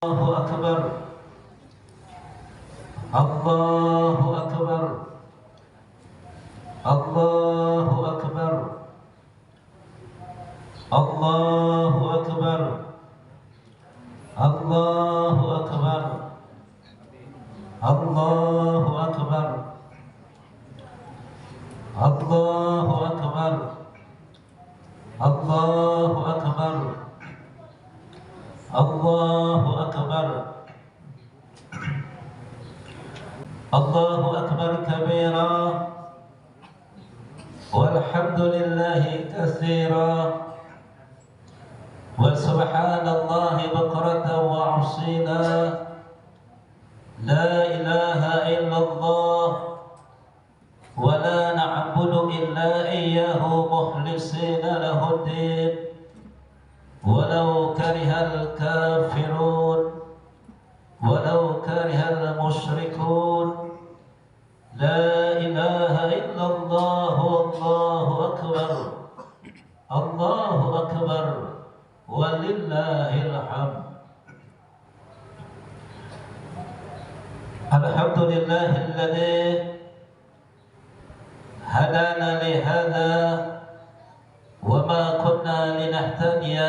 الله أكبر. الله أكبر. الله أكبر. الله أكبر. الله أكبر. الله أكبر. الله أكبر. الله أكبر. الله أكبر. الله أكبر كبيرا والحمد لله كثيرا وسبحان الله بكرة وأصيلا. لا إله إلا الله ولا نعبد إلا إياه مخلصين له الدين ولو كره الكافرون ولو كره المشركون. لا إله إلا الله والله أكبر. الله أكبر ولله الحمد. الحمد لله الذي هدانا لهذا وما كنا لنهتدي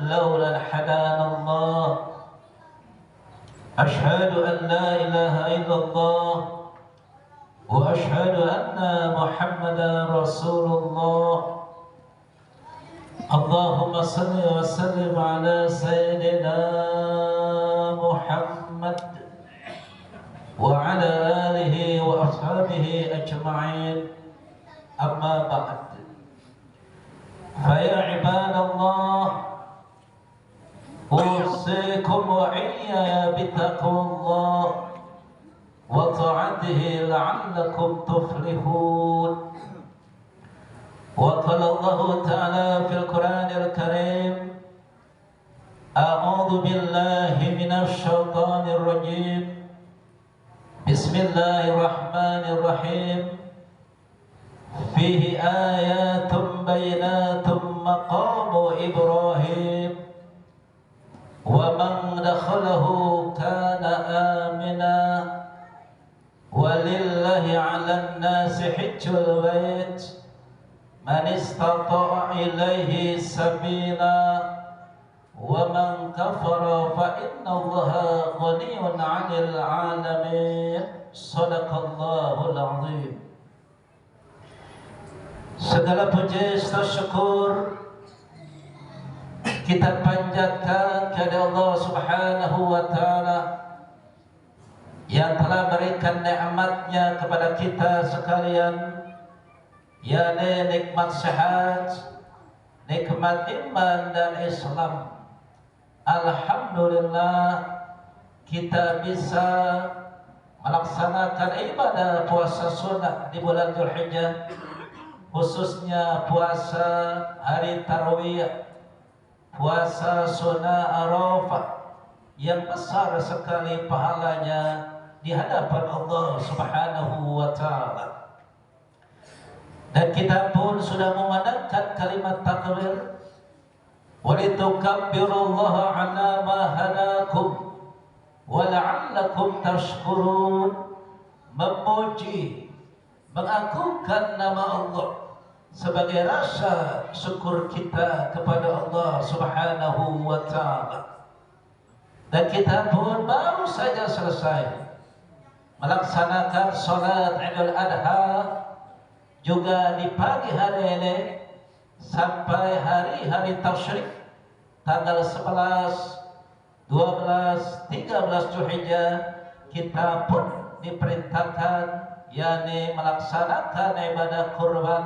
لولا أن هدانا الله. أشهد أن لا إله إلا الله وأشهد أن محمدا رسول الله. اللهم صل وسلم على سيدنا محمد وعلى آله وأصحابه أجمعين. أما بعد، فيا عباد الله، أوصيكم وإياي بتقوى الله وطاعته لعلكم تفلحون. وقال الله تعالى في القرآن الكريم: أعوذ بالله من الشيطان الرجيم. بسم الله الرحمن الرحيم. فيه آيات بينات مقام إبراهيم ومن دخله كان آمنا ولله على الناس حج البيت من استطاع إليه سبيلا ومن كفر فإن الله غني عن العالمين. صدق الله العظيم. Segala puji serta syukur kita panjatkan kepada Allah Subhanahu wa Ta'ala yang telah berikan nikmatnya kepada kita sekalian, yakni nikmat sehat, nikmat iman dan Islam. Alhamdulillah kita bisa melaksanakan ibadah puasa sunnah di bulan Dzulhijjah, khususnya puasa hari Tarawih, puasa sunnah Arafah yang besar sekali pahalanya di hadapan Allah Subhanahu wa Ta'ala. Dan kita pun sudah memandangkan kalimat takbir, walitukabbirullaha ala ma hadakum wa la'allakum tashkurun, memuji, mengagungkan nama Allah sebagai rasa syukur kita kepada Allah Subhanahu wa Ta'ala. Dan kita pun baru saja selesai melaksanakan salat Idul Adha juga di pagi hari ini sampai hari-hari tasyrik tanggal 11, 12, 13 Dzulhijjah. Kita pun diperintahkan yakni melaksanakan ibadah kurban.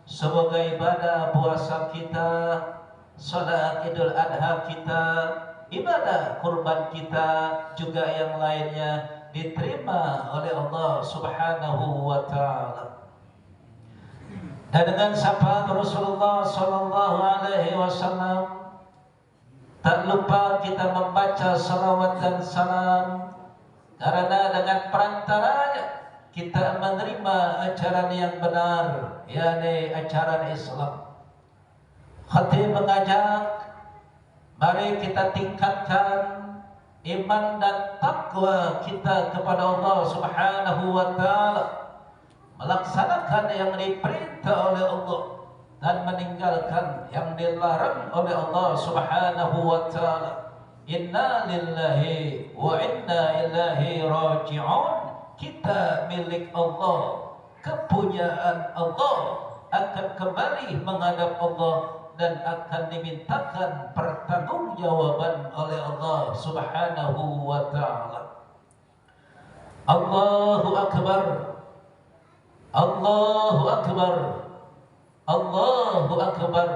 Semoga ibadah puasa kita, salat Idul Adha kita, ibadah kurban kita, juga yang lainnya diterima oleh Allah Subhanahu wa Ta'ala. Dan dengan syafaat Rasulullah sallallahu alaihi wasallam, tak lupa kita membaca salawat dan salam, karena dengan perantaranya kita menerima ajaran yang benar, yakni ajaran Islam. Khatib mengajak, mari kita tingkatkan iman dan takwa kita kepada Allah Subhanahu wa taala, melaksanakan yang diperintah oleh Allah dan meninggalkan yang dilarang oleh Allah Subhanahu wa taala. Inna lillahi wa inna ilaihi raji'un. Kita milik Allah, kepunyaan Allah, akan kembali menghadap Allah dan akan dimintakan pertanggungjawaban oleh Allah Subhanahu wa taala. Allahu akbar. Allahu akbar. Allahu akbar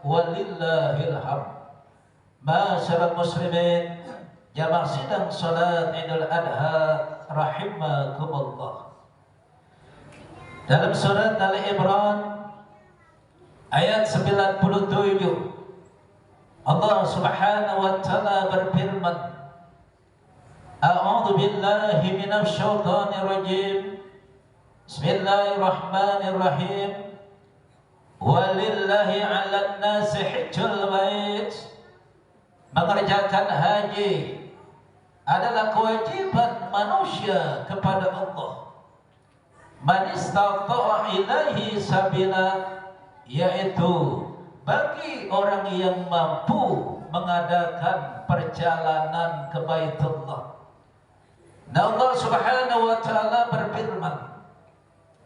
walillahil hamd. Ma'asyiral muslimin, jamaah sidang salat Idul Adha rahimakumullah. Dalam surat Ali Imran ayat 97, Allah Subhanahu wa taala berfirman, A'udzu billahi minasy syaithanir rajim. Bismillahirrahmanirrahim. Walillahi 'alan nasi hajjul bait. Mengerjakan haji adalah kewajiban manusia kepada Allah. Man istata'a ilaihi sabila, yaitu bagi orang yang mampu mengadakan perjalanan ke Baitullah. Nah, Allah Subhanahu wa taala berfirman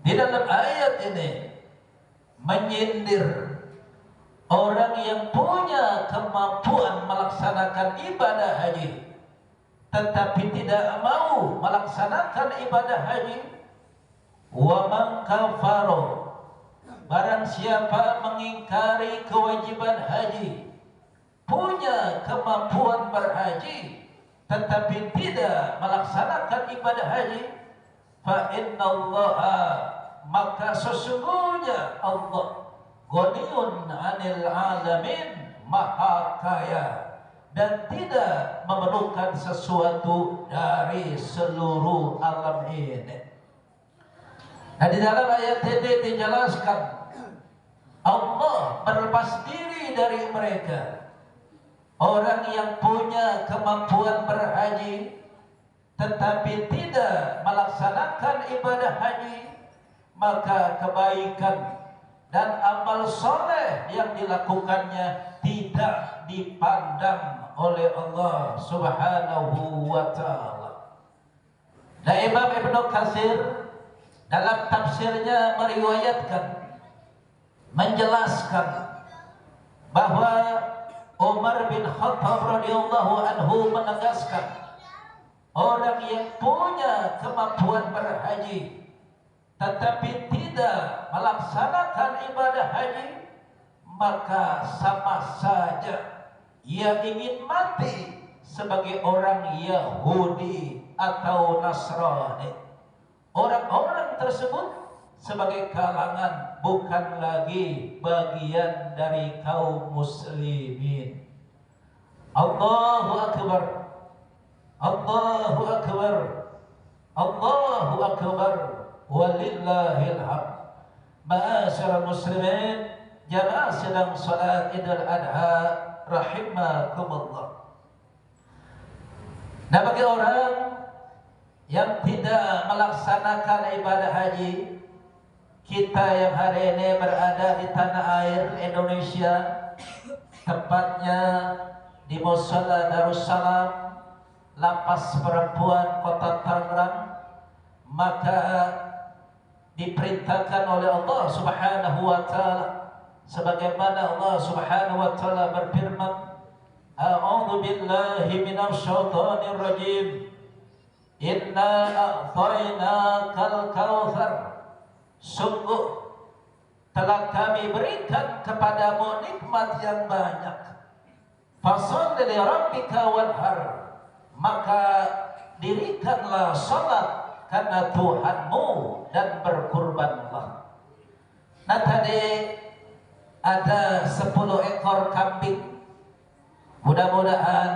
di dalam ayat ini menyindir orang yang punya kemampuan melaksanakan ibadah haji tetapi tidak mau melaksanakan ibadah haji. Wa man kafara, barang siapa mengingkari kewajiban haji, punya kemampuan berhaji tetapi tidak melaksanakan ibadah haji, fa innallaha, maka sesungguhnya Allah ghaniyun 'anil 'alamin, maha kaya dan tidak memerlukan sesuatu dari seluruh alam ini. Nah, di dalam ayat ini dijelaskan Allah berlepas diri dari mereka, orang yang punya kemampuan berhaji tetapi tidak melaksanakan ibadah haji, maka kebaikan dan amal soleh yang dilakukannya tidak dipandang oleh Allah Subhanahu wa taala. Nah, Imam Ibnu Katsir dalam tafsirnya meriwayatkan, menjelaskan bahwa Umar bin Khattab radhiyallahu anhu menegaskan, orang yang punya kemampuan berhaji tetapi tidak melaksanakan ibadah haji, maka sama saja ia ingin mati sebagai orang Yahudi atau Nasrani. Orang-orang tersebut sebagai kalangan bukan lagi bagian dari kaum muslimin. Allahu akbar. Allahu akbar. Allahu akbar. Walillahil hamd. Ma'asyiral muslimin, jamaah sedang salat Idul Adha rahimakumullah. Nah, bagi orang yang tidak melaksanakan ibadah haji, kita yang hari ini berada di tanah air Indonesia, tepatnya di Mushola Darussalam, Lapas Perempuan Kota Tangerang, maka diperintahkan oleh Allah Subhanahu wa taala sebagaimana Allah Subhanahu wa taala berfirman, A'udzu billahi minasy syaithanir rajim. Inna a'tainakal kautsar. Sungguh telah kami berikan kepadamu nikmat yang banyak. Fasholli li rabbika wanhar. Maka dirikanlah salat karena Tuhanmu dan berkurbanlah. Nah, tadi ada 10 ekor kambing. Mudah-mudahan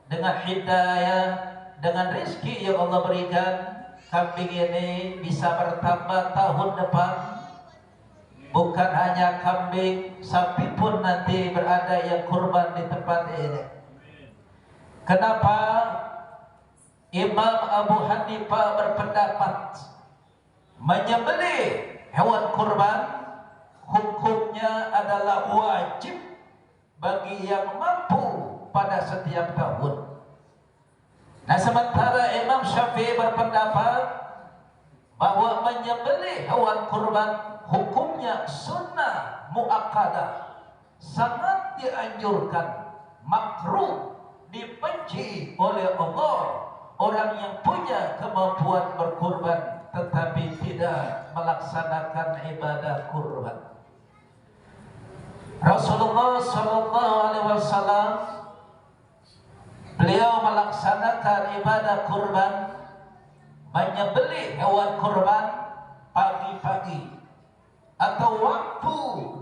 dengan hidayah, dengan rezeki yang Allah berikan, kambing ini bisa bertambah tahun depan. Bukan hanya kambing, sapi pun nanti berada yang kurban di tempat ini. Kenapa Imam Abu Hanifah berpendapat menyembelih hewan kurban hukumnya adalah wajib bagi yang mampu pada setiap tahun. Nah, sementara Imam Syafi'i berpendapat bahwa menyembelih hewan kurban hukumnya sunnah muakkadah, sangat dianjurkan, makruh, dibenci oleh Allah orang yang punya kemampuan berkurban tetapi tidak melaksanakan ibadah kurban. Rasulullah sallallahu alaihi wasallam beliau melaksanakan ibadah kurban, menyembelih hewan kurban pagi-pagi atau waktu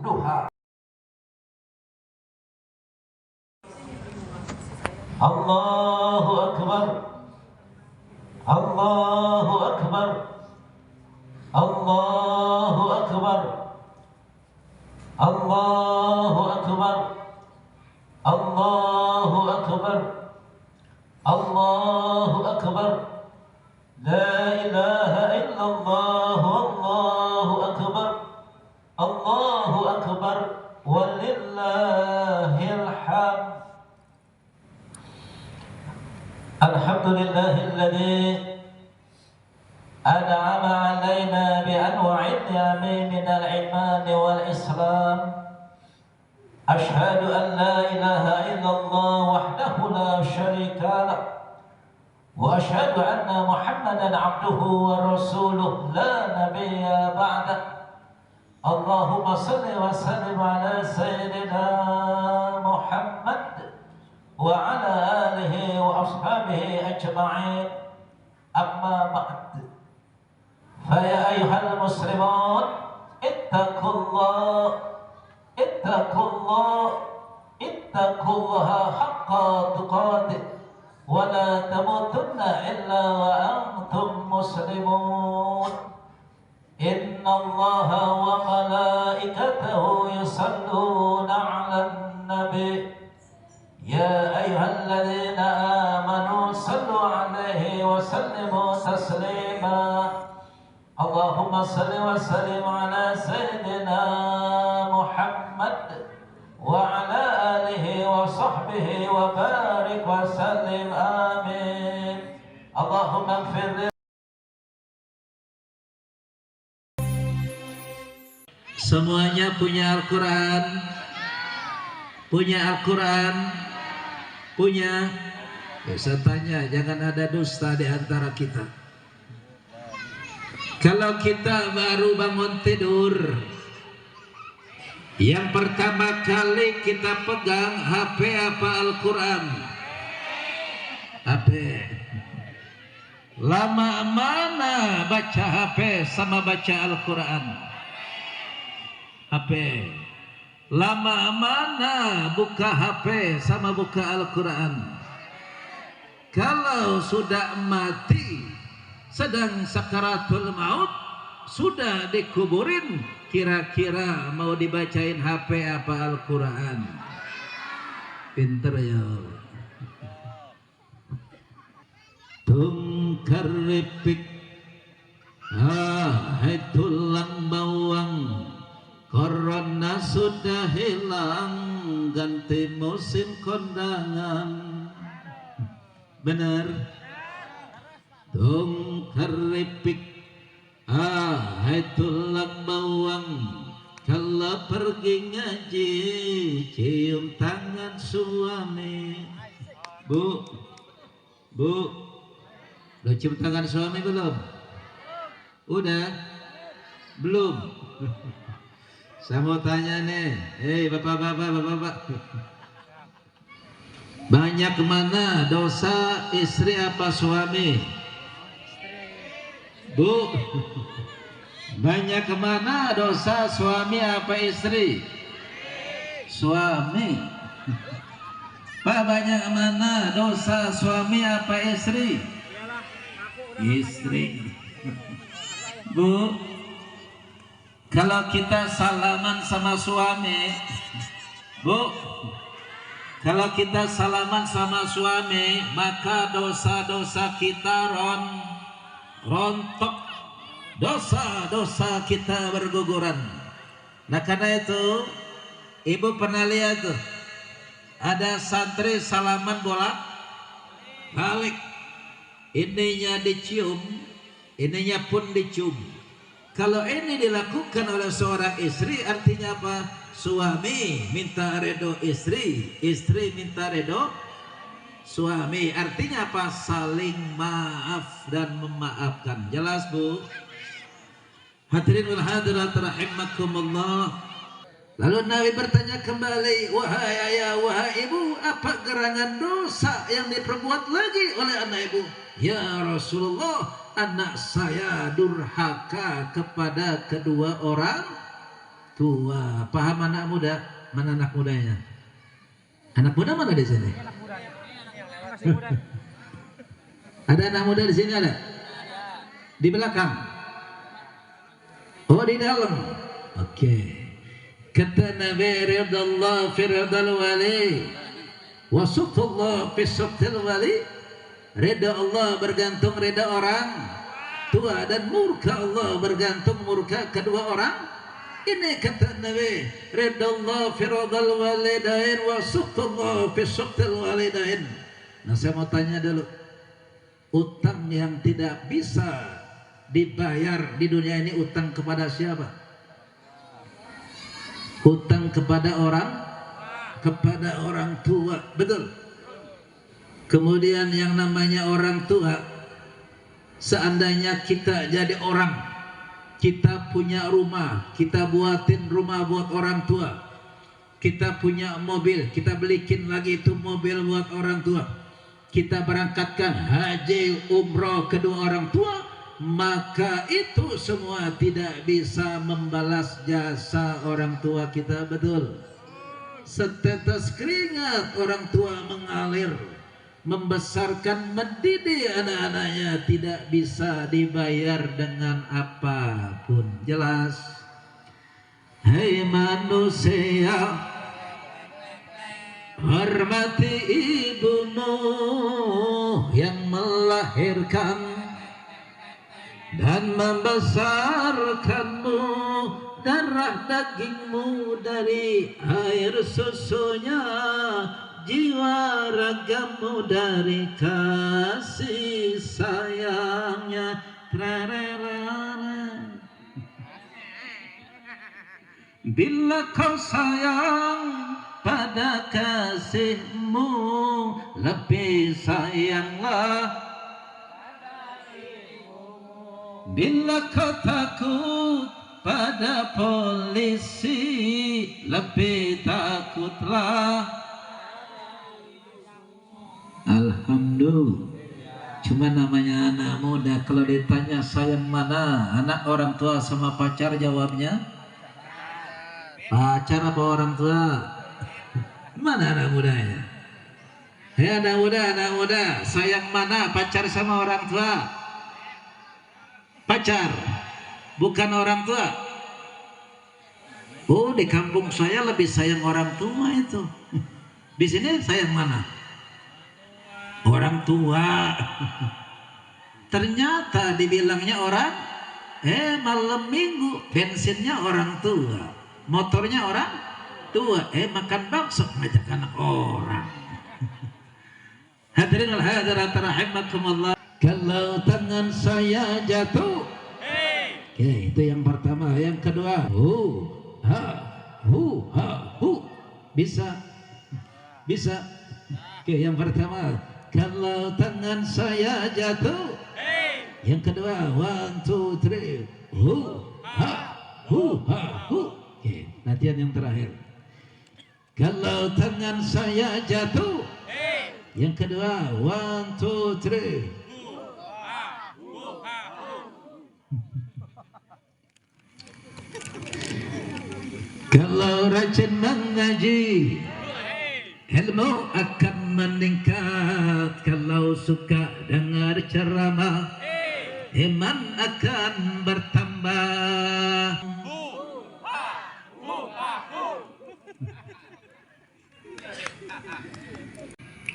duha. Allahu Akbar, Allahu Akbar, Allahu Akbar, Allahu Akbar, Allahu Akbar, Allahu Akbar, la ilaha illallah, Allahu Akbar, Allahu Akbar, walillahil hamd. Alhamdulillahilladzi an'ama 'alaina bi anwa'in ni'ami minal iman wal islam. Ashhadu an la ilaha illallah wahdahu la syarika lah wa ashhadu anna Muhammadan 'abduhu wa rasuluh la nabiyya ba'dah. Allahumma salli wa sallim ala sayyidina Muhammad wa ala alihi wa ashabihi ajma'in. Amma ba'd. Fa ya ayyuhal muslimun ittaqullah ittaqullaha haqqa tuqatih wa la tamutunna illa wa antum muslimun. Inna Allaha wa malaikatahu yusalluna 'alan nabi ya ayyuhalladzina amanu sallu 'alaihi wa sallimu taslima. Allahumma salli wa sallim ala sayyidina Muhammad wa ala alihi wa sahbihi wa barik wa sallim, amin. Allahumma ighfir. Semuanya punya Al-Quran? Punya Al-Quran? Punya? Ya, saya tanya, jangan ada dusta di antara kita. Kalau kita baru bangun tidur, yang pertama kali kita pegang HP apa Al-Quran? HP. Lama mana baca HP sama baca Al-Quran? HP. Lama mana buka HP sama buka Al-Quran? Kalau sudah mati, sedang sakaratul maut, sudah dikuburin, kira-kira mau dibacain HP apa Al-Quran? Pinter ya. Tungkar ripik, hai tulang bawang, corona sudah hilang, ganti musim kondangan. Benar. Tungkar ripik, hai tulang bawang, kalau pergi ngaji cium tangan suami. Bu, udah cium tangan suami belum? Udah? Belum? Saya mau tanya nih, bapak-bapak, banyak mana dosa istri apa suami? Bu, banyak mana dosa suami apa istri? Suami. Pak, banyak mana dosa suami apa istri? Istri. Bu, kalau kita salaman sama suami, Bu, Kalau kita salaman sama suami, maka dosa-dosa kita rontok, dosa-dosa kita berguguran. Nah karena itu, ibu pernah lihat tuh, ada santri salaman bolak-balik, ininya dicium, ininya pun dicium. Kalau ini dilakukan oleh seorang istri, artinya apa? Suami minta redo istri, istri minta redo suami. Artinya apa? Saling maaf dan memaafkan. Jelas bu? Hadirin wal hadirat rahimakumullah. Lalu Nabi bertanya kembali, wahai ayah, wahai ibu, apa gerangan dosa yang diperbuat lagi oleh anak ibu? Ya Rasulullah, anak saya durhaka kepada kedua orang tua. Paham anak muda? Mana anak mudanya? Anak muda mana di sini? Ada anak muda di sini ada? Di belakang? Oh di dalam. Oke. Kata Nabi ridallah fi ridal wali wa suqtullah fi suqtil wali. Rida Allah bergantung rida orang tua dan murka Allah bergantung murka kedua orang. Ini kata Nabi, ridallah fi ridal walidain wa suqtullah fi suqtil walidain. Nah saya mau tanya dulu, utang yang tidak bisa dibayar di dunia ini utang kepada siapa? Utang kepada orang tua, betul. Kemudian yang namanya orang tua, seandainya kita jadi orang, kita punya rumah, kita buatin rumah buat orang tua, kita punya mobil, kita belikin lagi itu mobil buat orang tua, kita berangkatkan haji umroh kedua orang tua, maka itu semua tidak bisa membalas jasa orang tua kita, betul. Setetes keringat orang tua mengalir, membesarkan, mendidik anak-anaknya tidak bisa dibayar dengan apapun. Jelas? Hei manusia, hormati ibumu yang melahirkan dan membesarkanmu, darah dagingmu dari air susunya, jiwa ragamu dari kasih sayangnya. Bila kau sayang pada kasihmu, lebih sayanglah. Bila kau takut pada polisi, lebih takutlah. Alhamdulillah. Cuma namanya anak muda, kalau ditanya sayang mana anak orang tua sama pacar, jawabnya pacar apa orang tua? Mana anak mudanya? Hei anak muda, sayang mana pacar sama orang tua? Pacar, bukan orang tua. Oh, di kampung saya lebih sayang orang tua itu. Di sini sayang mana? Orang tua. Ternyata dibilangnya orang, malam minggu bensinnya orang tua, motornya orang tua, makan bakso ngajak anak orang. Hadirin wal hadirat rahimakumullah. Kalau tangan saya jatuh, oke, itu yang pertama. Yang kedua, bisa. Oke, yang pertama, kalau tangan saya jatuh. Yang kedua, 1, 2, 3, Oke, latihan yang terakhir. Kalau tangan saya jatuh. Yang kedua, 1, 2, 3. Kalau rajin mengaji, ilmu akan meningkat. Kalau suka dengar ceramah, iman akan bertambah.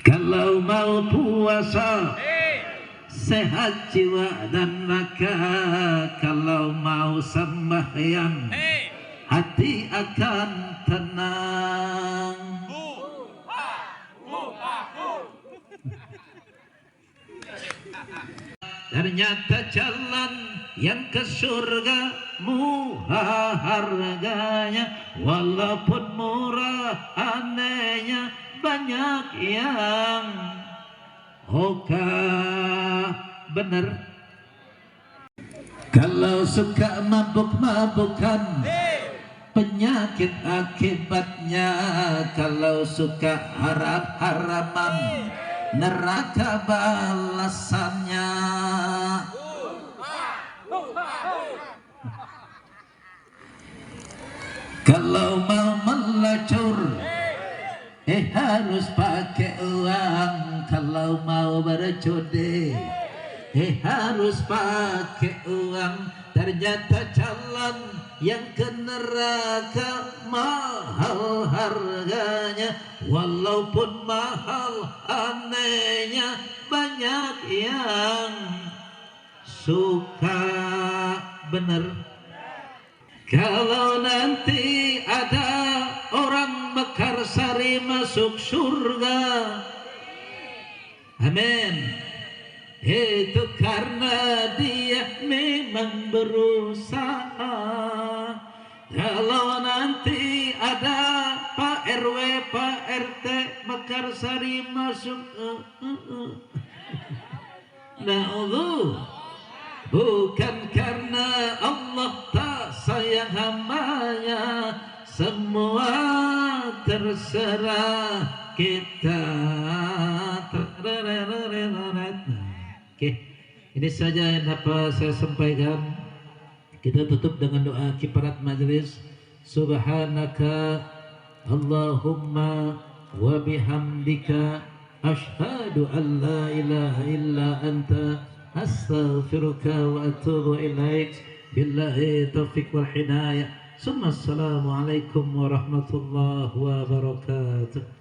Kalau mau puasa sehat jiwa dan raga, kalau mau sembahyang hati akan tenang. Ternyata jalan yang ke surga murah harganya, walaupun murah anehnya banyak yang hoka. Bener. Kalau suka mabuk-mabukan penyakit akibatnya, kalau suka harap-harapan neraka balasannya. Kalau mau melacur harus pakai uang, kalau mau berjudi harus pakai uang. Ternyata jalan yang ke neraka mahal harganya, walaupun mahal anehnya banyak yang suka. Bener. Kalau nanti ada orang Mekarsari masuk surga, amin, itu karena dia memang berusaha. Kalau nanti ada Pak RW, Pak RT Mekarsari masuk, bukan karena Allah tak sayang hambanya, semua terserah kita. Oke, ini saja yang dapat saya sampaikan. Kita tutup dengan doa kifarat majlis. Subhanaka Allahumma wa bihamdika asyhadu an la ilaha illa anta astaghfiruka wa atubu ilaik. Billahi taufiq wal hidayah. Assalamualaikum warahmatullahi wabarakatuh.